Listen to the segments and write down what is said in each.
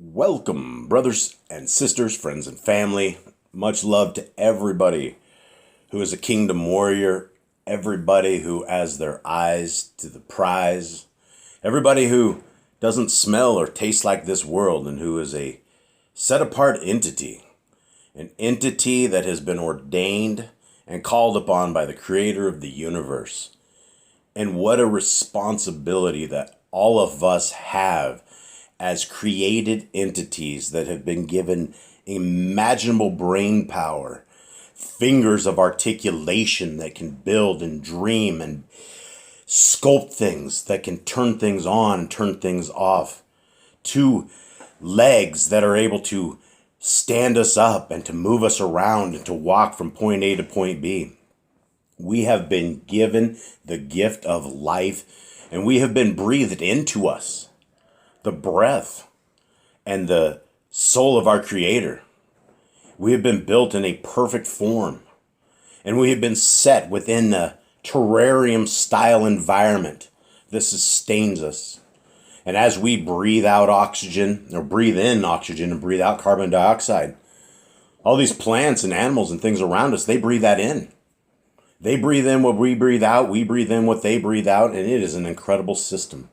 Welcome, brothers and sisters, friends and family. Much love to everybody who is a kingdom warrior, everybody who has their eyes to the prize, everybody who doesn't smell or taste like this world and who is a set-apart entity, an entity that has been ordained and called upon by the creator of the universe. And what a responsibility that all of us have as created entities that have been given imaginable brain power, fingers of articulation that can build and dream and sculpt things, that can turn things on and turn things off, 2 legs that are able to stand us up and to move us around and to walk from point A to point B. We have been given the gift of life, and we have been breathed into us the breath and the soul of our Creator. We have been built in a perfect form, and we have been set within a terrarium style environment that sustains us. And as we breathe out oxygen, or breathe in oxygen and breathe out carbon dioxide, all these plants and animals and things around us, they breathe that in. They breathe in what we breathe out, we breathe in what they breathe out, and it is an incredible system.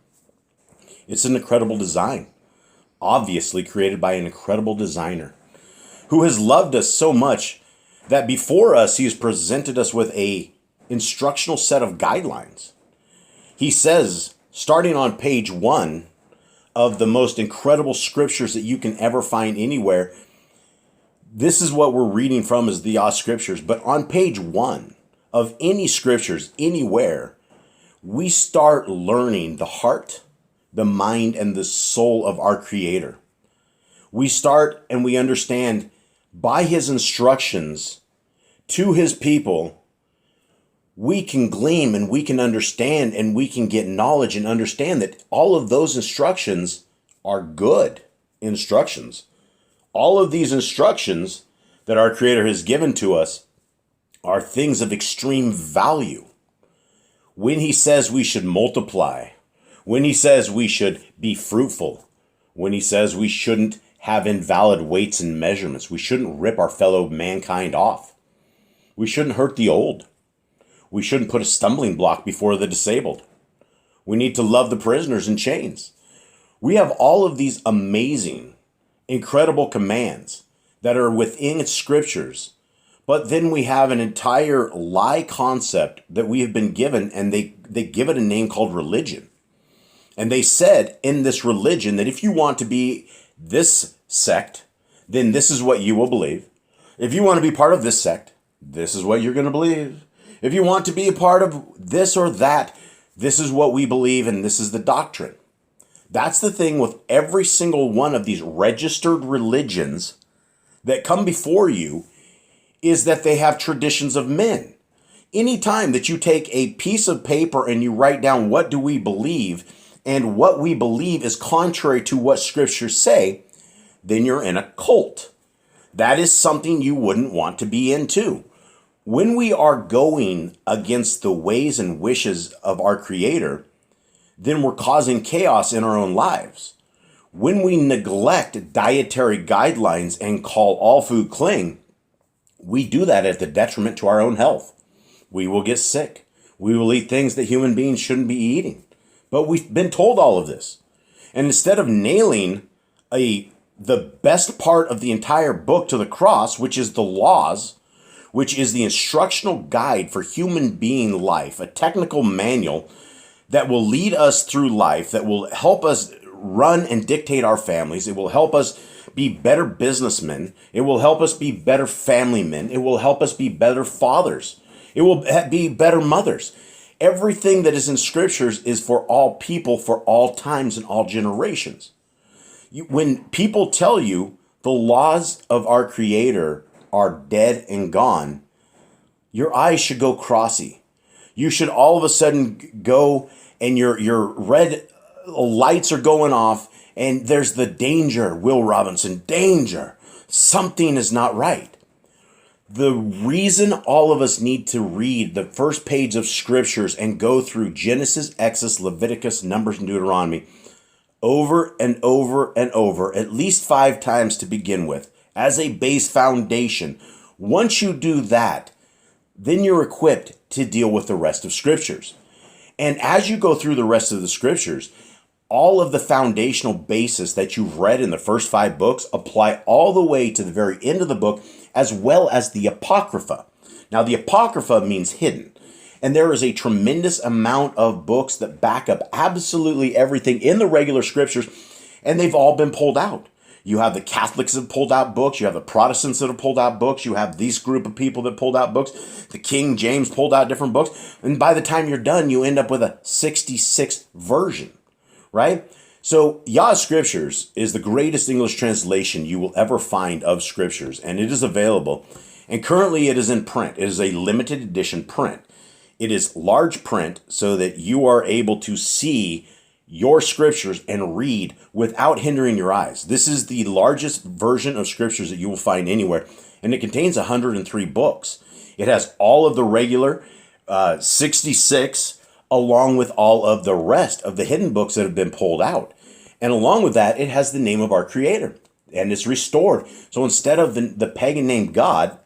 It's an incredible design, obviously created by an incredible designer who has loved us so much that before us, he has presented us with a instructional set of guidelines. He says, starting on page 1 of the most incredible scriptures that you can ever find anywhere, this is what we're reading from is the Yah Scriptures, but on page 1 of any scriptures anywhere, we start learning the heart, the mind, and the soul of our Creator. We start and we understand by his instructions to his people, we can glean and we can understand and we can get knowledge and understand that all of those instructions are good instructions. All of these instructions that our Creator has given to us are things of extreme value. When he says we should multiply, when he says we should be fruitful, when he says we shouldn't have invalid weights and measurements, we shouldn't rip our fellow mankind off, we shouldn't hurt the old, we shouldn't put a stumbling block before the disabled, we need to love the prisoners in chains. We have all of these amazing, incredible commands that are within scriptures, but then we have an entire lie concept that we have been given, and they give it a name called religion. And they said in this religion that if you want to be this sect, then this is what you will believe. If you want to be part of this sect, this is what you're going to believe. If you want to be a part of this or that, this is what we believe, and this is the doctrine. That's the thing with every single one of these registered religions that come before you, is that they have traditions of men. Anytime that you take a piece of paper and you write down what do we believe, and what we believe is contrary to what scriptures say, then you're in a cult. That is something you wouldn't want to be into. When we are going against the ways and wishes of our Creator, then we're causing chaos in our own lives. When we neglect dietary guidelines and call all food clean, we do that at the detriment to our own health. We will get sick. We will eat things that human beings shouldn't be eating. But we've been told all of this. And instead of nailing the best part of the entire book to the cross, which is the laws, which is the instructional guide for human being life, a technical manual that will lead us through life, that will help us run and dictate our families. It will help us be better businessmen. It will help us be better family men. It will help us be better fathers. It will be better mothers. Everything that is in scriptures is for all people, for all times and all generations. When people tell you the laws of our Creator are dead and gone, your eyes should go crossy. You should all of a sudden go and your red lights are going off, and there's the danger, Will Robinson, danger. Something is not right. The reason all of us need to read the first page of scriptures and go through Genesis, Exodus, Leviticus, Numbers, and Deuteronomy over and over and over, at least 5 times to begin with, as a base foundation. Once you do that, then you're equipped to deal with the rest of scriptures. And as you go through the rest of the scriptures, all of the foundational basis that you've read in the first 5 books apply all the way to the very end of the book, as well as the Apocrypha. Now, the Apocrypha means hidden. And there is a tremendous amount of books that back up absolutely everything in the regular scriptures, and they've all been pulled out. You have the Catholics that have pulled out books. You have the Protestants that have pulled out books. You have this group of people that pulled out books. The King James pulled out different books. And by the time you're done, you end up with a 66 version, right? So Yah Scriptures is the greatest English translation you will ever find of scriptures, and it is available. And currently it is in print. It is a limited edition print. It is large print so that you are able to see your scriptures and read without hindering your eyes. This is the largest version of scriptures that you will find anywhere, and it contains 103 books. It has all of the regular 66, along with all of the rest of the hidden books that have been pulled out. And along with that, it has the name of our Creator, and it's restored. So instead of the pagan name God,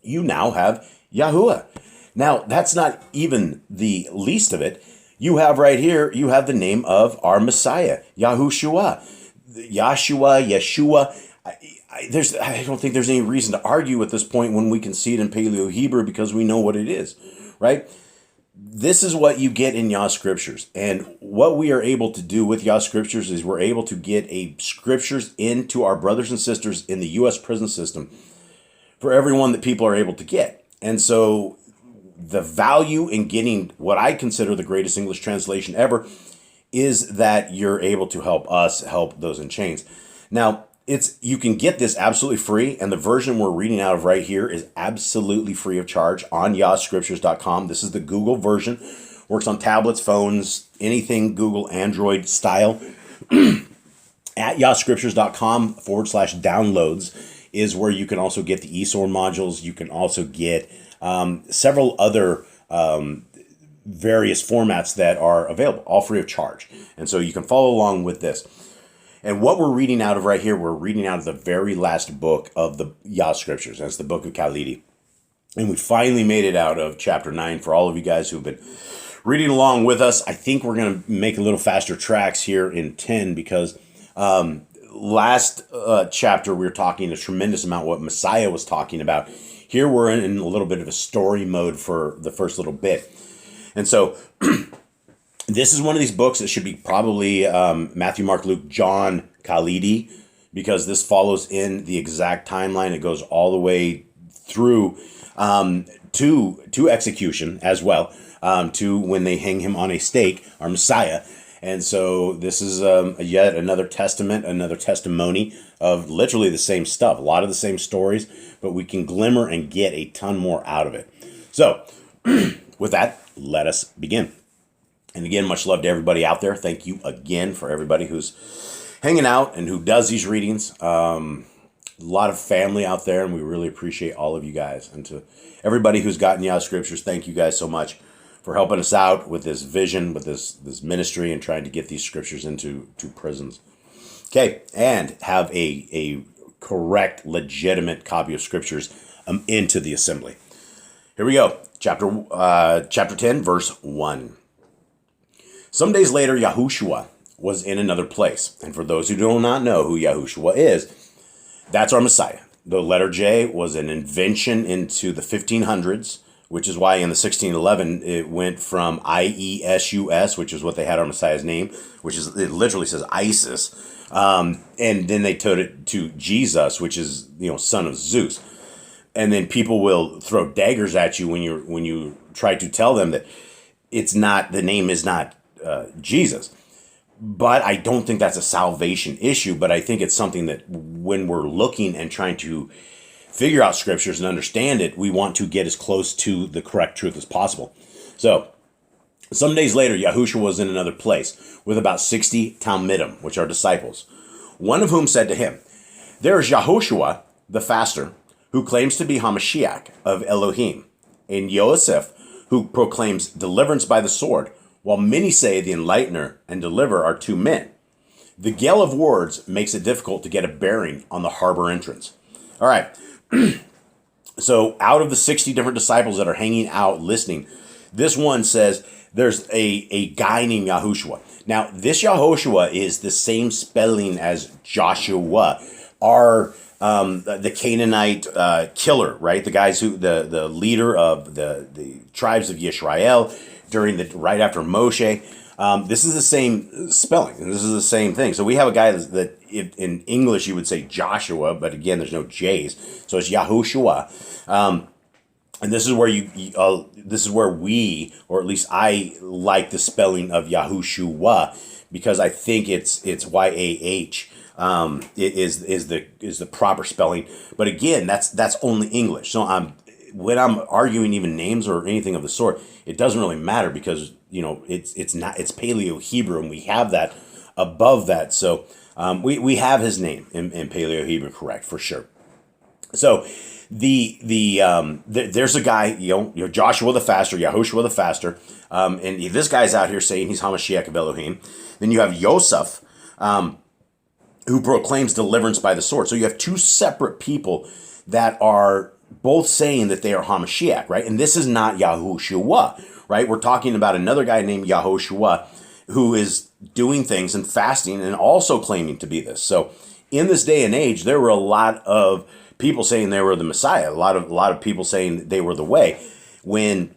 you now have Yahuwah. Now, that's not even the least of it. You have right here, you have the name of our Messiah, Yahushua, Yeshua. I don't think there's any reason to argue at this point when we can see it in Paleo-Hebrew because we know what it is, right? This is what you get in Yah Scriptures. And what we are able to do with Yah Scriptures is we're able to get a scriptures into our brothers and sisters in the U.S. prison system for everyone that people are able to get. And so the value in getting what I consider the greatest English translation ever is that you're able to help us help those in chains. Now, you can get this absolutely free, and the version we're reading out of right here is absolutely free of charge on yahscriptures.com. This is the Google version. Works on tablets, phones, anything Google Android style. At yahscriptures.com/downloads is where you can also get the eSword modules. You can also get several other various formats that are available, all free of charge. And so you can follow along with this. And what we're reading out of right here, we're reading out of the very last book of the Yah Scriptures. That's the book of Khalidi. And we finally made it out of chapter 9 for all of you guys who've been reading along with us. I think we're going to make a little faster tracks here in 10 because last chapter we were talking a tremendous amount what Messiah was talking about. Here we're in a little bit of a story mode for the first little bit. And so this is one of these books that should be probably Matthew, Mark, Luke, John, Khalidi, because this follows in the exact timeline. It goes all the way through to execution as well, to when they hang him on a stake, our Messiah. And so this is yet another testament, another testimony of literally the same stuff, a lot of the same stories, but we can glimmer and get a ton more out of it. So with that, let us begin. And again, much love to everybody out there. Thank you again for everybody who's hanging out and who does these readings. A lot of family out there, and we really appreciate all of you guys. And to everybody who's gotten Yah Scriptures, thank you guys so much for helping us out with this vision, with this ministry, and trying to get these scriptures into prisons. Okay, and have a correct, legitimate copy of scriptures into the assembly. Here we go. Chapter 10, verse 1. Some days later, Yahushua was in another place. And for those who do not know who Yahushua is, that's our Messiah. The letter J was an invention into the 1500s, which is why in the 1611 it went from IESUS, which is what they had our Messiah's name, which is, it literally says ISIS. And then they took it to Jesus, which is, son of Zeus. And then people will throw daggers at you when you try to tell them that the name is not Jesus. But I don't think that's a salvation issue, but I think it's something that when we're looking and trying to figure out scriptures and understand it, we want to get as close to the correct truth as possible. So, some days later, Yahushua was in another place with about 60 Talmidim, which are disciples, one of whom said to him, "There is Yahushua, the faster, who claims to be Hamashiach of Elohim, and Yosef, who proclaims deliverance by the sword, while many say the enlightener and deliverer are two men." The gale of words makes it difficult to get a bearing on the harbor entrance. All right. So out of the 60 different disciples that are hanging out listening, this one says there's a guy named Yahushua. Now, this Yahushua is the same spelling as Joshua, the Canaanite killer, right? The guys the leader of the tribes of Yisrael right after Moshe. This is the same spelling, and this is the same thing. So we have a guy that in English you would say Joshua, but again, there's no J's, so it's Yahushua. And this is where this is where we, or at least I, like the spelling of Yahushua, because I think it's YAH. Is the proper spelling, but again, that's only English. So when I'm arguing even names or anything of the sort, it doesn't really matter, because it's Paleo Hebrew, and we have that above that. So we have his name in Paleo Hebrew correct for sure. So there's a guy, Joshua the Faster, Yahushua the Faster, and this guy's out here saying he's Hamashiach of Elohim. Then you have Yosef, who proclaims deliverance by the sword. So you have two separate people that are both saying that they are Hamashiach, right? And this is not Yahushua, right? We're talking about another guy named Yahushua who is doing things and fasting and also claiming to be this. So in this day and age, there were a lot of people saying they were the Messiah, a lot of people saying they were the way, when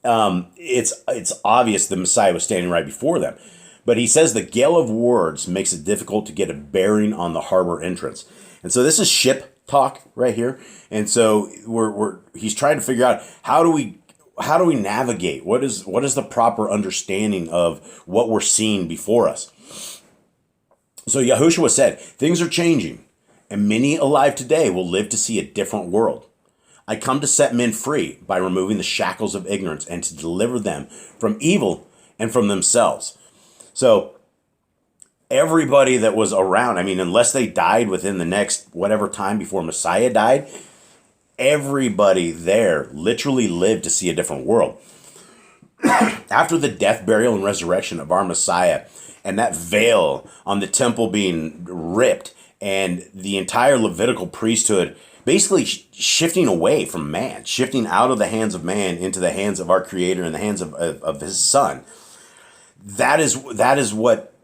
it's obvious the Messiah was standing right before them. But he says the gale of words makes it difficult to get a bearing on the harbor entrance. And so this is ship talk right here. And so he's trying to figure out how do we navigate? What is the proper understanding of what we're seeing before us? So Yahushua said, things are changing, and many alive today will live to see a different world. I come to set men free by removing the shackles of ignorance and to deliver them from evil and from themselves. So everybody that was around, unless they died within the next whatever time before Messiah died, everybody there literally lived to see a different world. After the death, burial, and resurrection of our Messiah, and that veil on the temple being ripped, and the entire Levitical priesthood basically shifting away from man, shifting out of the hands of man into the hands of our Creator and the hands of his Son. That is what,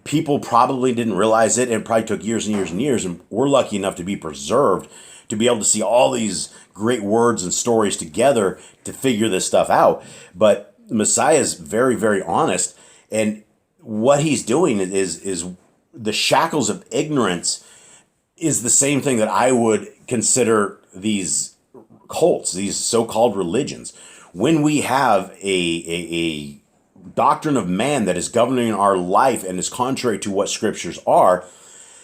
people probably didn't realize it, and it probably took years and years and years, and we're lucky enough to be preserved to be able to see all these great words and stories together to figure this stuff out. But Messiah is very, very honest, and what he's doing is the shackles of ignorance is the same thing that I would consider these cults, these so-called religions. When we have a doctrine of man that is governing our life and is contrary to what scriptures are,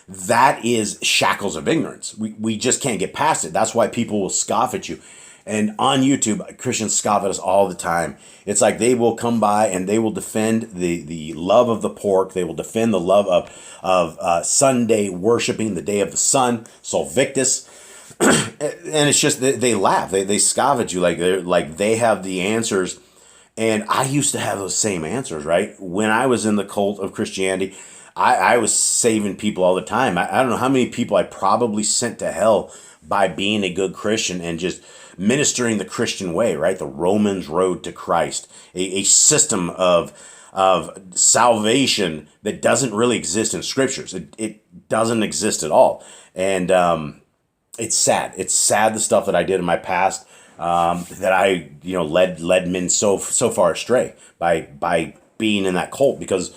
that is shackles of ignorance. We just can't get past it. That's why people will scoff at you. And on YouTube, Christians scoff at us all the time. It's like they will come by and they will defend the love of the pork. They will defend the love of Sunday worshiping the day of the sun, Sol Victus. And it's just, they laugh. They scoff at you like they have the answers. And I used to have those same answers, right? When I was in the cult of Christianity, I was saving people all the time. I don't know how many people I probably sent to hell by being a good Christian and just ministering the Christian way, right? The Romans road to Christ, a system of salvation that doesn't really exist in scriptures. It doesn't exist at all. And it's sad. It's sad, the stuff that I did in my past, that I led men so far astray by being in that cult, because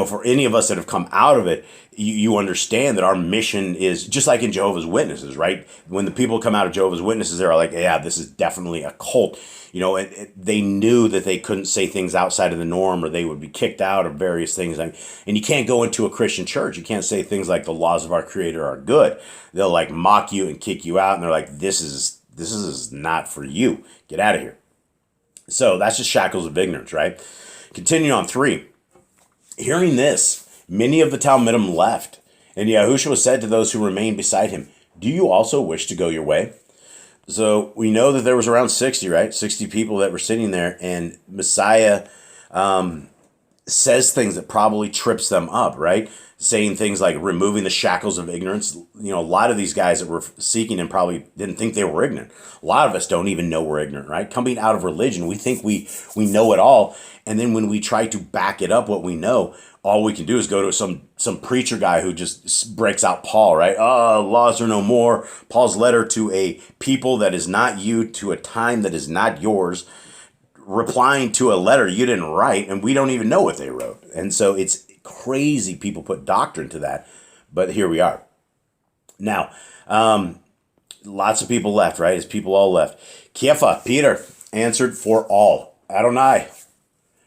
for any of us that have come out of it, you understand that our mission is just like in Jehovah's Witnesses, right? When the people come out of Jehovah's Witnesses, they're like, yeah, this is definitely a cult. They knew that they couldn't say things outside of the norm or they would be kicked out of various things. And you can't go into a Christian church. You can't say things like the laws of our Creator are good. They'll like mock you and kick you out. And they're like, this is not for you. Get out of here. So that's just shackles of ignorance, right? Continuing on 3. Hearing this, many of the Talmudim left, and Yahushua said to those who remained beside him, do you also wish to go your way? So we know that there was around 60, right? 60 people that were sitting there, and Messiah says things that probably trips them up, right? Saying things like removing the shackles of ignorance. A lot of these guys that were seeking him probably didn't think they were ignorant. A lot of us don't even know we're ignorant, right? Coming out of religion, we think we know it all. And then when we try to back it up, what we know, all we can do is go to some preacher guy who just breaks out Paul, right? Laws are no more. Paul's letter to a people that is not you, to a time that is not yours, replying to a letter you didn't write, and we don't even know what they wrote. And so it's crazy people put doctrine to that, but here we are. Now, lots of people left, right? His people all left. Kepha, Peter, answered, for all. Adonai,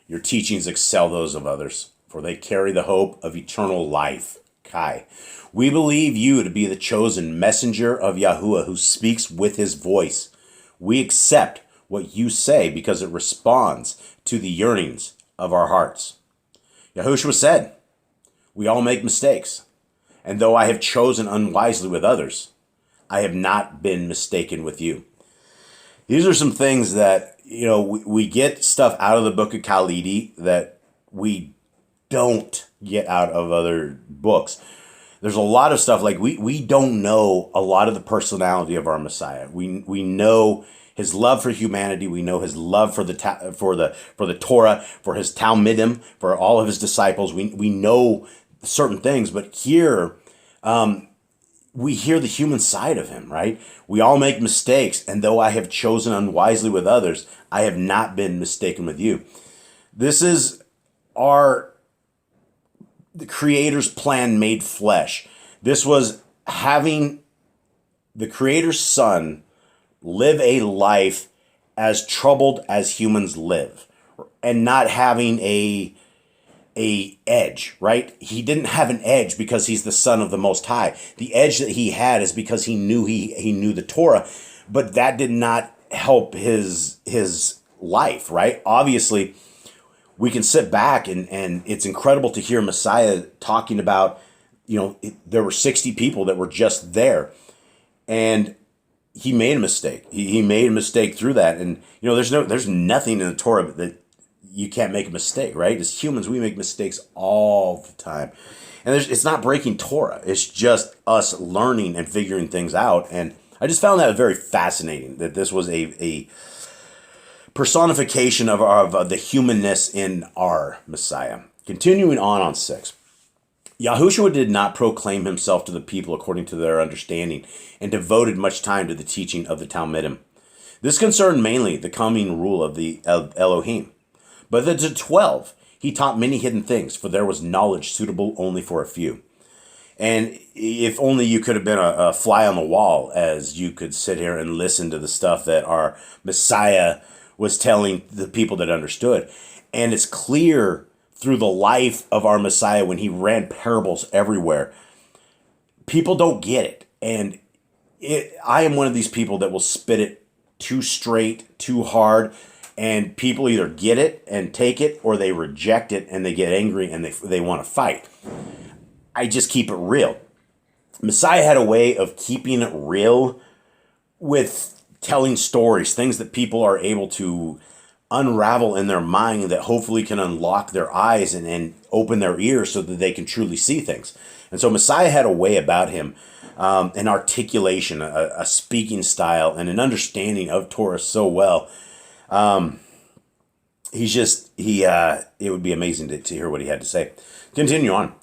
your teachings excel those of others, for they carry the hope of eternal life. Kai, we believe you to be the chosen messenger of Yahuwah who speaks with his voice. We accept what you say because it responds to the yearnings of our hearts. Yahushua said, we all make mistakes, and though I have chosen unwisely with others, I have not been mistaken with you. These are some things that, we get stuff out of the book of Khalidi that we don't get out of other books. There's a lot of stuff like we don't know a lot of the personality of our Messiah. We know his love for humanity. We know his love for the Torah, for his Talmidim, for all of his disciples. We know certain things, but here we hear the human side of him, right? We all make mistakes, and though I have chosen unwisely with others, I have not been mistaken with you. This is the Creator's plan made flesh. This was having the Creator's Son live a life as troubled as humans live, and not having a edge, right? He didn't have an edge because he's the Son of the Most High. The edge that he had is because he knew he knew the Torah, but that did not help his life, right? Obviously, we can sit back and it's incredible to hear Messiah talking about, there were 60 people that were just there, and he made a mistake. He made a mistake through that. And, there's nothing in the Torah that you can't make a mistake, right? As humans, we make mistakes all the time. And it's not breaking Torah. It's just us learning and figuring things out. And I just found that very fascinating, that this was a personification of the humanness in our Messiah. Continuing on 6. Yahushua did not proclaim himself to the people according to their understanding, and devoted much time to the teaching of the Talmidim. This concerned mainly the coming rule of the Elohim. But to 12, he taught many hidden things, for there was knowledge suitable only for a few. And if only you could have been a fly on the wall, as you could sit here and listen to the stuff that our Messiah was telling the people that understood. And it's clear through the life of our Messiah when he ran parables everywhere. People don't get it. And I am one of these people that will spit it too straight, too hard, and people either get it and take it, or they reject it and they get angry and they want to fight. I just keep it real. Messiah had a way of keeping it real with telling stories, things that people are able to unravel in their mind, that hopefully can unlock their eyes and open their ears so that they can truly see things. And so Messiah had a way about him, an articulation, a speaking style, and an understanding of Torah so well. It would be amazing to hear what he had to say. Continue on.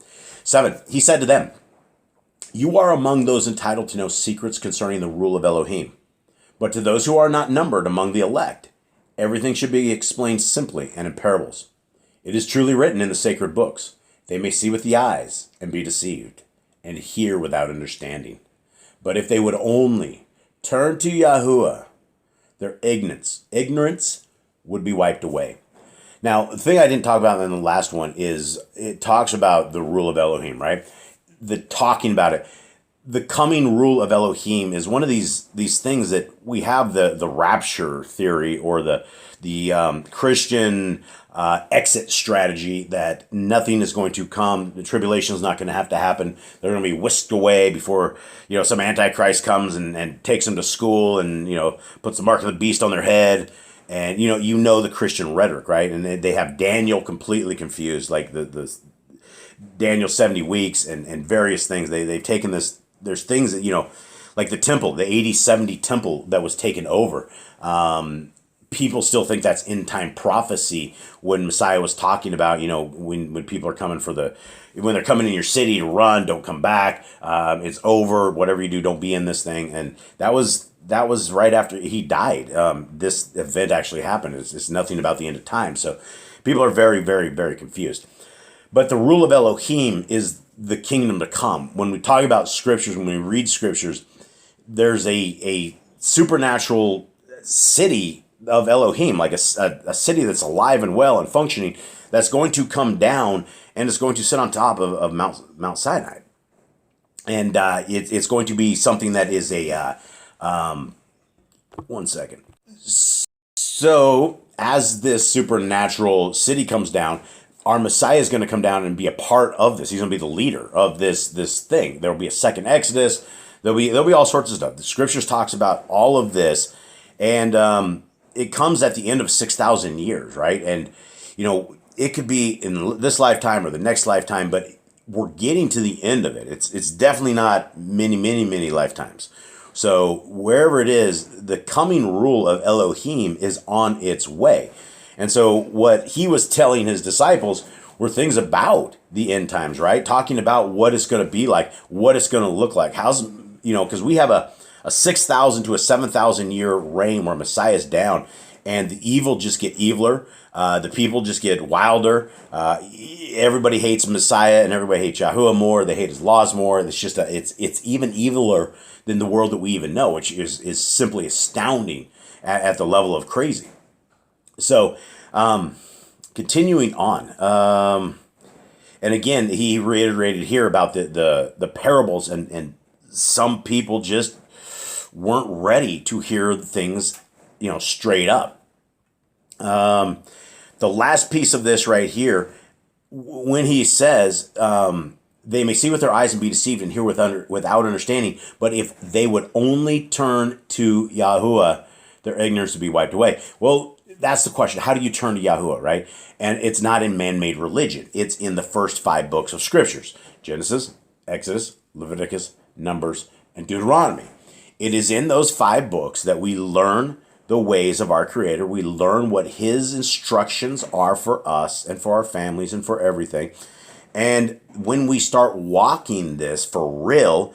7. He said to them, you are among those entitled to know secrets concerning the rule of Elohim. But to those who are not numbered among the elect, everything should be explained simply and in parables. It is truly written in the sacred books. They may see with the eyes and be deceived, and hear without understanding. But if they would only turn to Yahuwah, their ignorance would be wiped away. Now, the thing I didn't talk about in the last one is it talks about the rule of Elohim, right? The talking about it. The coming rule of Elohim is one of these things that we have the rapture theory, or the Christian exit strategy, that nothing is going to come. The tribulation is not going to have to happen. They're going to be whisked away before some antichrist comes and takes them to school and puts the mark of the beast on their head. And you know the Christian rhetoric, right? And they have Daniel completely confused, like the Daniel 70 weeks and various things. They've taken this. There's things that like the temple, the 80-70 temple that was taken over. People still think that's end time prophecy when Messiah was talking about, when people are coming when they're coming in your city to run, don't come back. It's over. Whatever you do, don't be in this thing. And that was right after he died. This event actually happened. It's nothing about the end of time. So people are very, very, very confused. But the rule of Elohim is the kingdom to come. When we talk about scriptures, when we read scriptures, there's a supernatural city of Elohim, like a city that's alive and well and functioning, that's going to come down and it's going to sit on top of Mount Sinai. And it's going to be something that is one second. So as this supernatural city comes down, our Messiah is going to come down and be a part of this. He's going to be the leader of this thing. There will be a second Exodus. There'll be all sorts of stuff. The scriptures talks about all of this, and it comes at the end of 6,000 years, right? And it could be in this lifetime or the next lifetime, but we're getting to the end of it. It's definitely not many, many, many lifetimes. So wherever it is, the coming rule of Elohim is on its way. And so what he was telling his disciples were things about the end times, right? Talking about what it's going to be like, what it's going to look like. Because we have a 6,000 to a 7,000 year reign where Messiah's down and the evil just get eviler. The people just get wilder. Everybody hates Messiah and everybody hates Yahuwah more. They hate his laws more. It's just it's even eviler than the world that we even know, which is simply astounding at the level of crazy. So, continuing on, and again, he reiterated here about the parables, and some people just weren't ready to hear things, straight up. The last piece of this right here, when he says, they may see with their eyes and be deceived and hear without understanding, but if they would only turn to Yahuwah, their ignorance to be wiped away. Well, that's the question. How do you turn to Yahuwah, right? And it's not in man-made religion. It's in the first 5 books of scriptures. Genesis, Exodus, Leviticus, Numbers, and Deuteronomy. It is in those 5 books that we learn the ways of our Creator. We learn what His instructions are for us and for our families and for everything. And when we start walking this for real,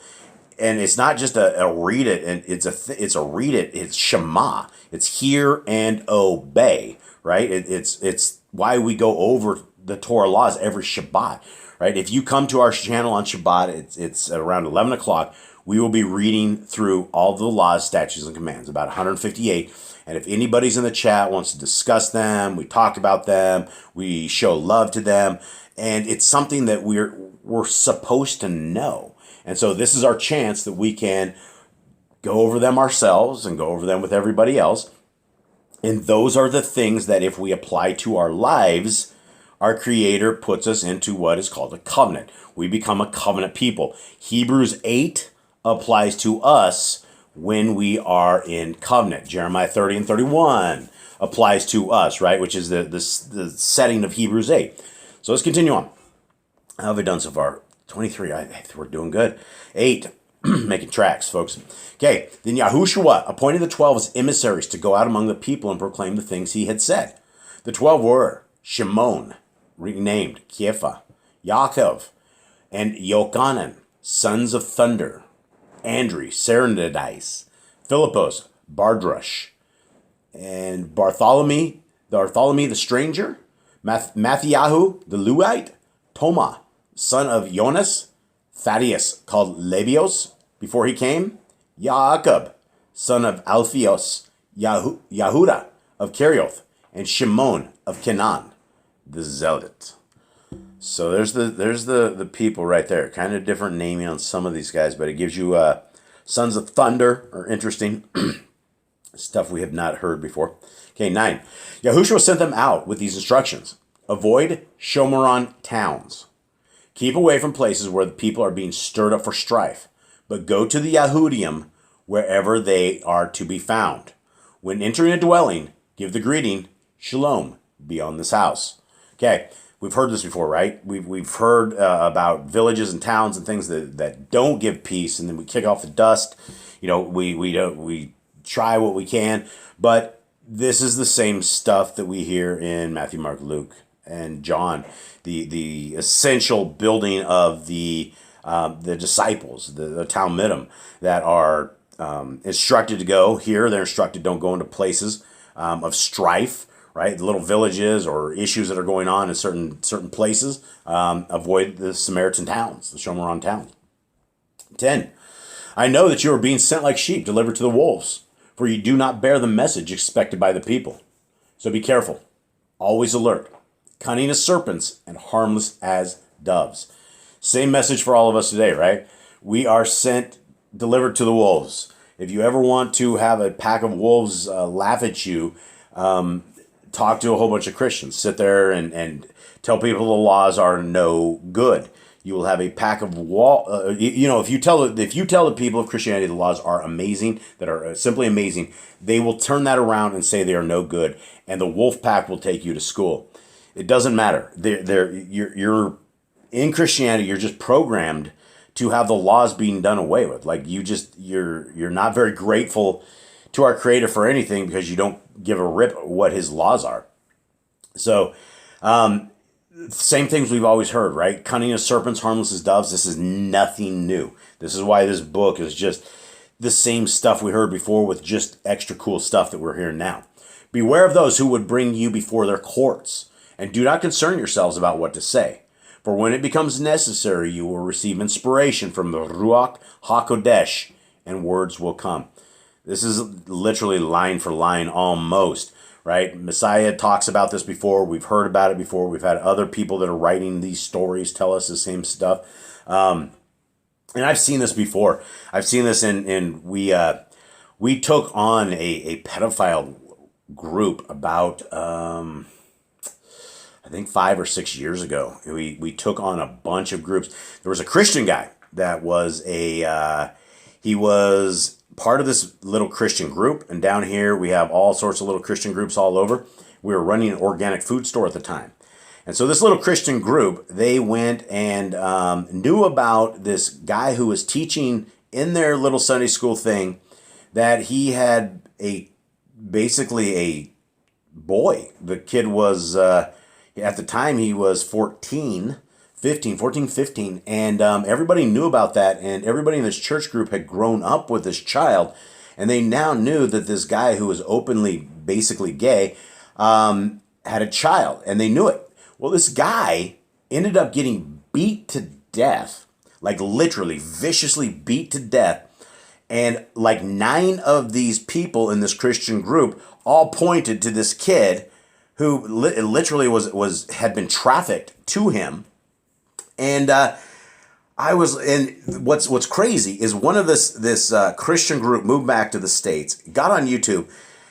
and it's not just a read it, and it's a read it. It's Shema. It's hear and obey, right? It's why we go over the Torah laws every Shabbat, right? If you come to our channel on Shabbat, it's around 11 o'clock. We will be reading through all the laws, statutes, and commands, about 158. And if anybody's in the chat wants to discuss them, we talk about them, we show love to them, and it's something that we're supposed to know. And so this is our chance that we can go over them ourselves and go over them with everybody else. And those are the things that if we apply to our lives, our Creator puts us into what is called a covenant. We become a covenant people. Hebrews 8 applies to us when we are in covenant. Jeremiah 30 and 31 applies to us, right? Which is the setting of Hebrews 8. So let's continue on. How have we done so far? 23, we're doing good. 8, making tracks, folks. Okay, then Yahushua appointed the 12 as emissaries to go out among the people and proclaim the things he had said. The 12 were Shimon, renamed Kepha, Yaakov, and Yochanan, sons of thunder, Andri, Serendidis, Philippos, Bardrush, and Bartholomew the stranger, Mattheyahu the Luite, Toma, son of Jonas, Thaddeus, called Lebios before he came, Jacob, son of Alphaeus, Yahuda of Kerioth, and Shimon of Canaan, the Zealot. So there's the people right there. Kind of different naming on some of these guys, but it gives you sons of thunder, or interesting stuff we have not heard before. Okay, 9. Yahushua sent them out with these instructions. Avoid Shomeron towns. Keep away from places where the people are being stirred up for strife, but go to the Yahudim wherever they are to be found. When entering a dwelling, Give the greeting, shalom, be on this house. Okay, we've heard this before, right? We've heard about villages and towns and things that don't give peace, and then we kick off the dust. We try what we can, but this is the same stuff that we hear in Matthew, Mark, Luke, and John. The essential building of the disciples, the Talmudim, that are instructed to go here. They're instructed don't go into places of strife, right? The little villages or issues that are going on in certain places. Avoid the Samaritan towns, the Shomeron towns. 10. I know that you are being sent like sheep delivered to the wolves, for you do not bear the message expected by the people. So be careful, always alert, cunning as serpents and harmless as doves. Same message for all of us today, right? We are delivered to the wolves. If you ever want to have a pack of wolves laugh at you, talk to a whole bunch of Christians. Sit there and tell people the laws are no good. You will have a pack of if you tell the people of Christianity the laws are amazing, that are simply amazing, they will turn that around and say they are no good, and the wolf pack will take you to school. It doesn't matter. You're in Christianity. You're just programmed to have the laws being done away with. Like you're not very grateful to our Creator for anything because you don't give a rip what His laws are. So, same things we've always heard, right? Cunning as serpents, harmless as doves. This is nothing new. This is why this book is just the same stuff we heard before with just extra cool stuff that we're hearing now. Beware of those who would bring you before their courts, and do not concern yourselves about what to say. For when it becomes necessary, you will receive inspiration from the Ruach HaKodesh, and words will come. This is literally line for line almost, right? Messiah talks about this before. We've heard about it before. We've had other people that are writing these stories tell us the same stuff. And I've seen this before. I've seen this we took on a pedophile group about, I think 5 or 6 years ago. We took on a bunch of groups. There was a Christian guy that was he was part of this little Christian group, and down here we have all sorts of little Christian groups all over. We were running an organic food store at the time. And so this little Christian group, they went and knew about this guy who was teaching in their little Sunday school thing that he had basically a boy. The kid was, at the time he was 14, 15, and everybody knew about that, and everybody in this church group had grown up with this child, and they now knew that this guy who was openly basically gay had a child, and they knew it. Well, this guy ended up getting beat to death, like literally viciously beat to death, and like 9 of these people in this Christian group all pointed to this kid who literally had been trafficked to him. And what's crazy is one of this Christian group moved back to the States, got on YouTube,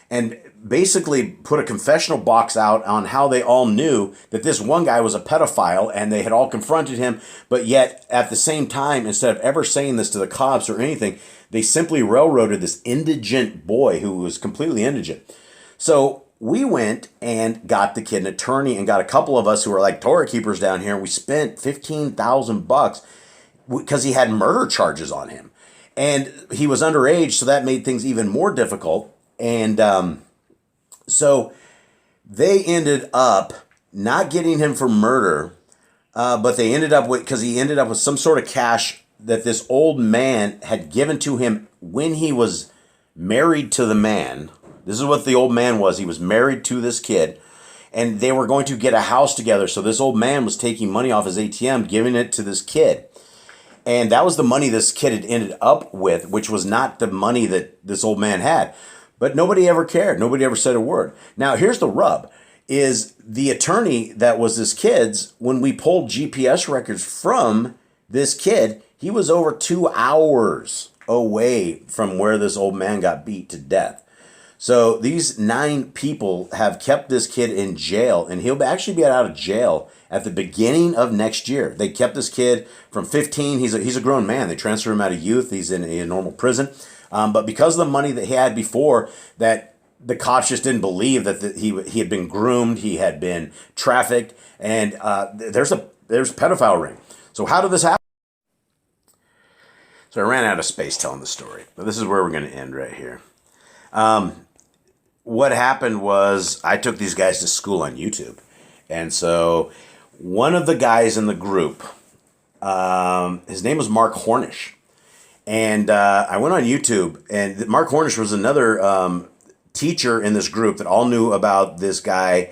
and basically put a confessional box out on how they all knew that this one guy was a pedophile, and they had all confronted him, but yet at the same time, instead of ever saying this to the cops or anything, they simply railroaded this indigent boy who was completely indigent. So we went and got the kid an attorney and got a couple of us who were like Torah keepers down here. And we spent $15,000 because he had murder charges on him, and he was underage. So that made things even more difficult. And so they ended up not getting him for murder, but they ended up because he ended up with some sort of cash that this old man had given to him when he was married to the man. This is what the old man was. He was married to this kid, and they were going to get a house together. So this old man was taking money off his ATM, giving it to this kid. And that was the money this kid had ended up with, which was not the money that this old man had. But nobody ever cared. Nobody ever said a word. Now, here's the rub, is the attorney that was this kid's, when we pulled GPS records from this kid, he was over 2 hours away from where this old man got beat to death. So these 9 people have kept this kid in jail, and he'll actually be out of jail at the beginning of next year. They kept this kid from 15. He's a grown man. They transferred him out of youth. He's in a normal prison. But because of the money that he had before, that the cops just didn't believe that he had been groomed, he had been trafficked, and there's a pedophile ring. So how did this happen? So I ran out of space telling the story, but this is where we're going to end right here. What happened was I took these guys to school on YouTube, and so one of the guys in the group, his name was Mark Hornish, and I went on YouTube, and Mark Hornish was another teacher in this group that all knew about this guy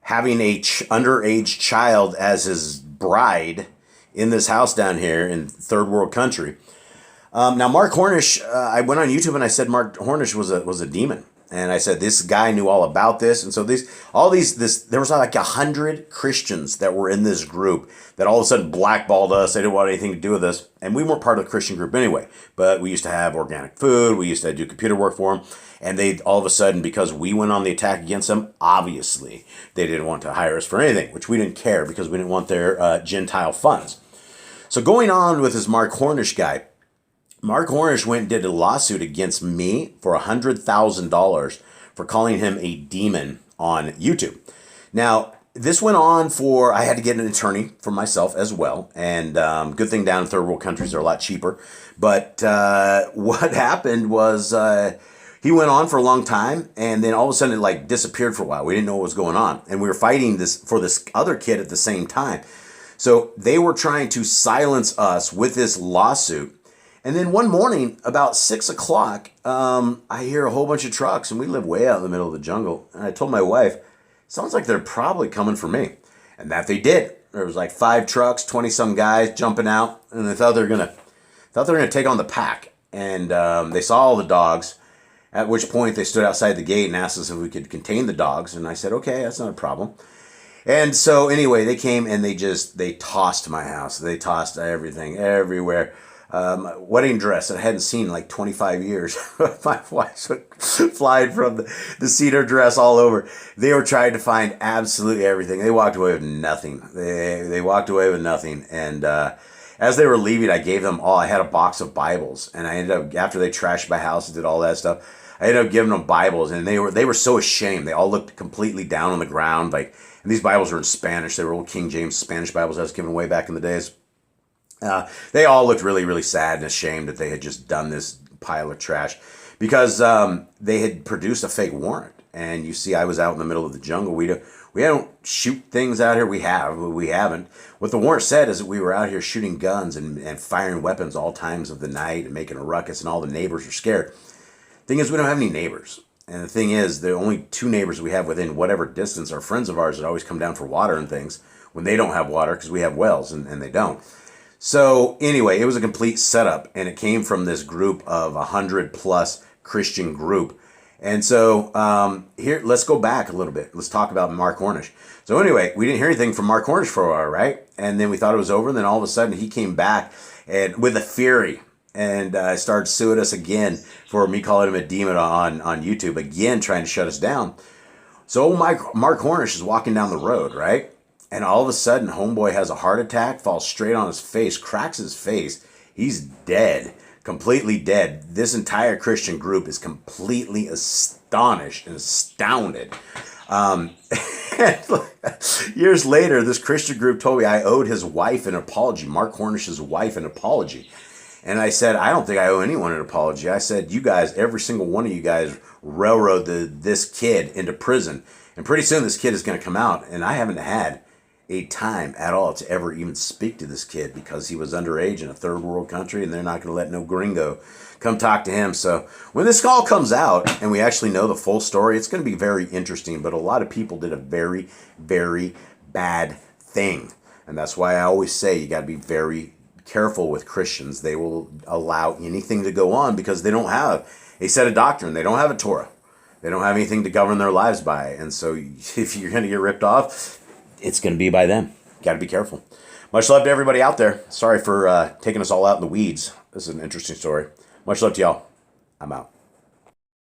having a underage child as his bride in this house down here in third world country. Now, Mark Hornish, I went on YouTube and I said Mark Hornish was a demon. And I said, this guy knew all about this. And so there was like 100 Christians that were in this group that all of a sudden blackballed us. They didn't want anything to do with us. And we weren't part of the Christian group anyway. But we used to have organic food. We used to do computer work for them. And they all of a sudden, because we went on the attack against them, obviously they didn't want to hire us for anything, which we didn't care because we didn't want their Gentile funds. So going on with this Mark Hornish guy, Mark Hornish went and did a lawsuit against me for $100,000 for calling him a demon on YouTube. Now, this went on I had to get an attorney for myself as well. And good thing down in third world countries, they're a lot cheaper. But what happened was he went on for a long time. And then all of a sudden it disappeared for a while. We didn't know what was going on. And we were fighting for this other kid at the same time. So they were trying to silence us with this lawsuit. And then one morning, about 6 o'clock, I hear a whole bunch of trucks, and we live way out in the middle of the jungle. And I told my wife, sounds like they're probably coming for me. And that they did. There was 5 trucks, 20-some guys jumping out, and they thought they were gonna take on the pack. And they saw all the dogs, at which point they stood outside the gate and asked us if we could contain the dogs. And I said, okay, that's not a problem. And so anyway, they came and they tossed my house. They tossed everything, everywhere. Wedding dress that I hadn't seen in 25 years. My wife flying from the cedar dress all over. They were trying to find absolutely everything. They walked away with nothing. They walked away with nothing. And as they were leaving, I gave them all. I had a box of Bibles, and I ended up, after they trashed my house and did all that stuff, I ended up giving them Bibles, and they were so ashamed. They all looked completely down on the ground. And these Bibles were in Spanish. They were old King James Spanish Bibles I was giving away back in the days. They all looked really, really sad and ashamed that they had just done this pile of trash because they had produced a fake warrant. And you see, I was out in the middle of the jungle. We don't shoot things out here. We haven't. What the warrant said is that we were out here shooting guns and firing weapons all times of the night and making a ruckus, and all the neighbors are scared. Thing is, we don't have any neighbors. And the thing is, the only 2 neighbors we have within whatever distance are friends of ours that always come down for water and things when they don't have water because we have wells and they don't. So anyway, it was a complete setup, and it came from this group of 100+ Christian group. And so here, let's go back a little bit. Let's talk about Mark Hornish. So anyway, we didn't hear anything from Mark Hornish for a while, right? And then we thought it was over, and then all of a sudden he came back and with a fury and started suing us again for me calling him a demon on YouTube, again trying to shut us down. So Mark Hornish is walking down the road, right? And all of a sudden, homeboy has a heart attack, falls straight on his face, cracks his face. He's dead, completely dead. This entire Christian group is completely astonished and astounded. And years later, this Christian group told me I owed his wife an apology, Mark Hornish's wife an apology. And I said, I don't think I owe anyone an apology. I said, you guys, every single one of you guys railroaded this kid into prison. And pretty soon this kid is going to come out, and I haven't had a time at all to ever even speak to this kid because he was underage in a third world country, and they're not going to let no gringo come talk to him. So when this all comes out and we actually know the full story, it's going to be very interesting. But a lot of people did a very, very bad thing. And that's why I always say you got to be very careful with Christians. They will allow anything to go on because they don't have a set of doctrine. They don't have a Torah. They don't have anything to govern their lives by. And so if you're going to get ripped off, it's going to be by them. Got to be careful. Much love to everybody out there. Sorry for taking us all out in the weeds. This is an interesting story. Much love to y'all. I'm out.